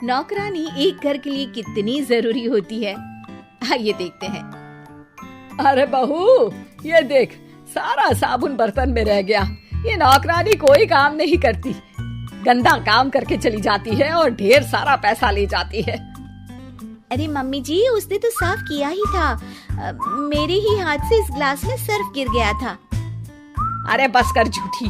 नौकरानी एक घर के लिए कितनी जरूरी होती है, आइए देखते हैं। अरे बहू, ये देख, सारा साबुन बर्तन में रह गया। ये नौकरानी कोई काम नहीं करती, गंदा काम करके चली जाती है और ढेर सारा पैसा ले जाती है। अरे मम्मी जी, उसने तो साफ किया ही था। मेरे ही हाथ से इस ग्लास में सर्फ गिर गया था। अरे बस कर झूठी,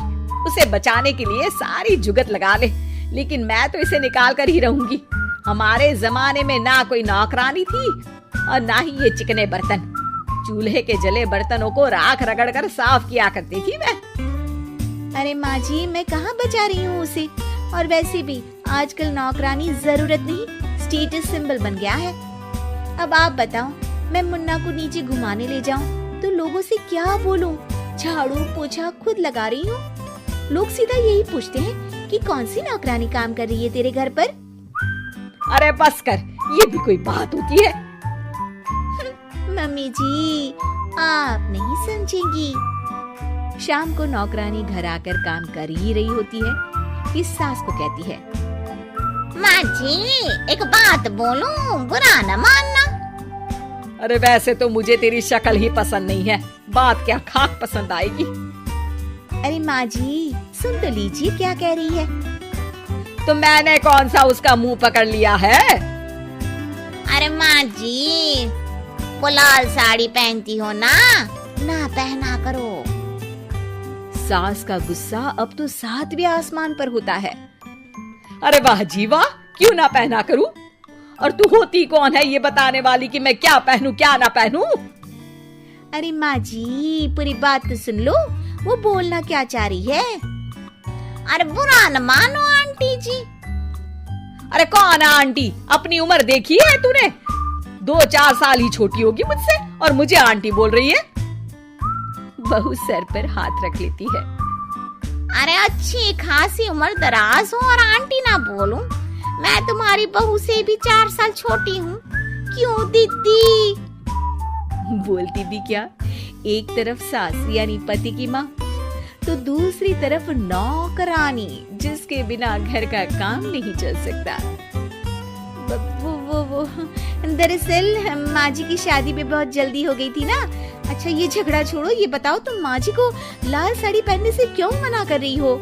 उसे बचाने के लिए सारी जुगत लगा ले, लेकिन मैं तो इसे निकाल कर ही रहूंगी। हमारे जमाने में ना कोई नौकरानी थी और ना ही ये चिकने बर्तन। चूल्हे के जले बर्तनों को राख रगड़ कर साफ किया करती थी मैं। अरे माँ जी, मैं कहाँ बचा रही हूँ उसे। और वैसे भी आजकल नौकरानी जरूरत नहीं, स्टेटस सिंबल बन गया है। अब आप बताओ, मैं मुन्ना को नीचे घुमाने ले जाऊं तो लोगों से क्या बोलूं? झाड़ू पोछा खुद लगा रही हूँ। लोग सीधा यही पूछते हैं कि कौन सी नौकरानी काम कर रही है तेरे घर पर। अरे बस कर, ये भी कोई बात होती है? मम्मी जी, आप नहीं समझेंगी। शाम को नौकरानी घर आकर काम कर ही रही होती है कि सास को कहती है, माँ जी, एक बात बोलूं, बुरा न मानना। अरे वैसे तो मुझे तेरी शक्ल ही पसंद नहीं है, बात क्या खाक पसंद आएगी। अरे माँ जी, सुन तो लीजिए क्या कह रही है। तो मैंने कौन सा उसका मुंह पकड़ लिया है? अरे माँ जी, वो लाल साड़ी पहनती हो ना पहना करो। सास का गुस्सा अब तो 7वें आसमान पर होता है। अरे वाह जी वाह, क्यों ना पहना करूं? और तू होती कौन है ये बताने वाली कि मैं क्या पहनूं क्या ना पहनूं? अरे माँ जी, पूरी बात तो सुन लो, वो बोलना क्या चाह रही है। अरे बुरा न मानो आंटी जी। अरे कौन है आंटी? अपनी उम्र देखी है तूने? 2-4 साल ही छोटी होगी मुझसे और मुझे आंटी बोल रही है। बहू सर पर हाथ रख लेती है। अरे अच्छी खासी उम्र दराज हो और आंटी ना बोलूं? मैं तुम्हारी बहू से भी 4 साल छोटी हूँ। क्यों दीदी? बोलती भी क्या, एक तरफ सास यानी पति की माँ, तो दूसरी तरफ नौकरानी जिसके बिना घर का काम नहीं चल सकता। वो दरअसल माँ जी की शादी भी बहुत जल्दी हो गई थी ना। अच्छा ये झगड़ा छोड़ो, ये बताओ तुम माँ जी को लाल साड़ी पहनने से क्यों मना कर रही हो?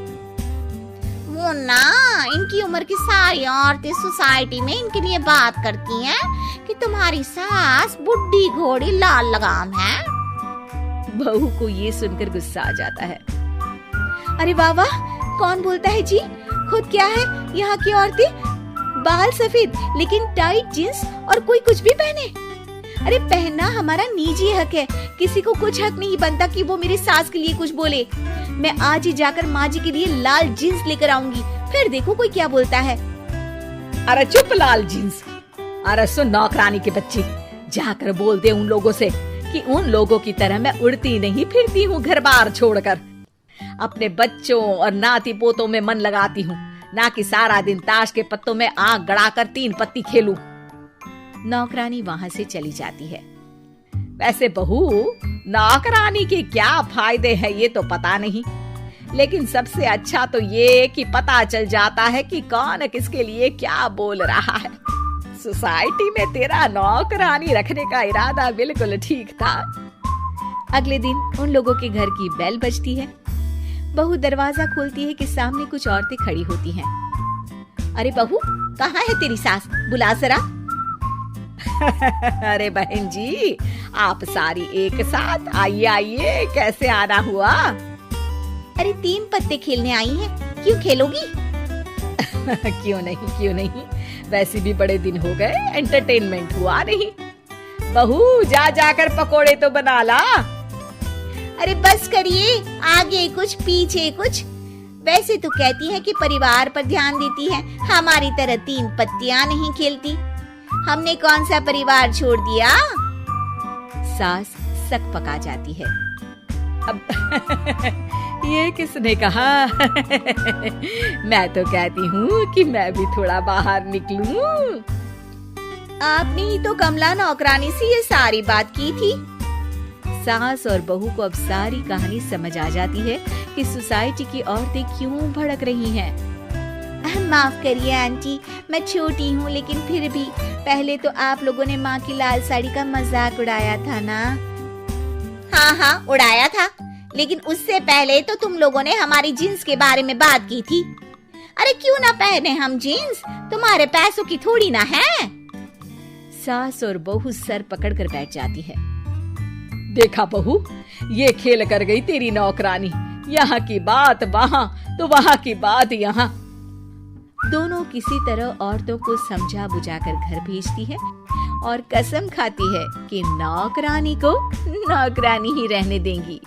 वो ना, इनकी उम्र की सारी औरतें सोसाइटी में इनके लिए बात करती हैं कि तुम्हारी सास बुढ़ी घोड़ी लाल लगाम है। बहू को ये सुनकर गुस्सा आ जाता है। अरे वाह वाह, कौन बोलता है जी? खुद क्या है यहाँ की औरतें, बाल सफेद लेकिन टाइट जींस और कोई कुछ भी पहने। अरे पहनना हमारा निजी हक है, किसी को कुछ हक नहीं बनता कि वो मेरी सास के लिए कुछ बोले। मैं आज ही जाकर माँ जी के लिए लाल जींस लेकर आऊंगी, फिर देखो कोई क्या बोलता है। अरे चुप लाल जींस। अरे सुन नौकरानी के बच्ची, जाकर बोल दे उन लोगों से कि उन लोगों की तरह मैं उड़ती नहीं फिरती हूँ घर बार छोड़कर। अपने बच्चों और नाती पोतों में मन लगाती हूँ, ना कि सारा दिन ताश के पत्तों में आंख गड़ाकर 3 पत्ती खेलूं। नौकरानी वहाँ से चली जाती है। वैसे बहू, नौकरानी के क्या फायदे हैं ये तो पता नहीं, लेकिन सबसे अच्छा तो ये कि पता चल जाता है कि कौन किसके लिए क्या बोल रहा है। सोसाइटी में तेरा नौकरानी रखने का इरादा बिल्कुल ठीक था। अगले दिन उन लोगों के घर की बेल बजती है। बहू दरवाजा खोलती है कि सामने कुछ औरतें खड़ी होती हैं। अरे बहू, कहाँ है तेरी सास? बुला जरा। अरे बहन जी, आप सारी एक साथ आइए आइए, कैसे आना हुआ? अरे 3 पत्ते खेलने आई हैं, क्यों खेलोगी? क्यों नहीं, वैसे भी बड़े दिन हो गए, एंटरटेनमेंट हुआ नहीं। बहू जा जाकर पकोड़े तो बना ला। अरे बस करिए, आगे कुछ पीछे कुछ। वैसे तो कहती है कि परिवार पर ध्यान देती है, हमारी तरह 3 पत्तियां नहीं खेलती। हमने कौन सा परिवार छोड़ दिया? सास सक पका जाती है। अब ये किसने कहा? मैं तो कहती हूँ कि मैं भी थोड़ा बाहर निकलूं। आपने ही तो कमला नौकरानी से ये सारी बात की थी। सास और बहू को अब सारी कहानी समझ आ जाती है कि सोसाइटी की औरतें क्यों भड़क रही हैं। माफ करिए आंटी, मैं छोटी हूँ लेकिन फिर भी पहले तो आप लोगों ने माँ की लाल साड़ी का मजाक उड़ाया था ना। हाँ उड़ाया था, लेकिन उससे पहले तो तुम लोगों ने हमारी जीन्स के बारे में बात की थी। अरे क्यों ना पहने हम जीन्स, तुम्हारे पैसों की थोड़ी ना है। सास और बहू सर पकड़कर बैठ जाती है। देखा बहू, ये खेल कर गई तेरी नौकरानी, यहाँ की बात वहाँ तो वहाँ की बात यहाँ। दोनों किसी तरह औरतों को समझा बुझाकर घर भेजती है और कसम खाती है कि नौकरानी को नौकरानी ही रहने देंगी।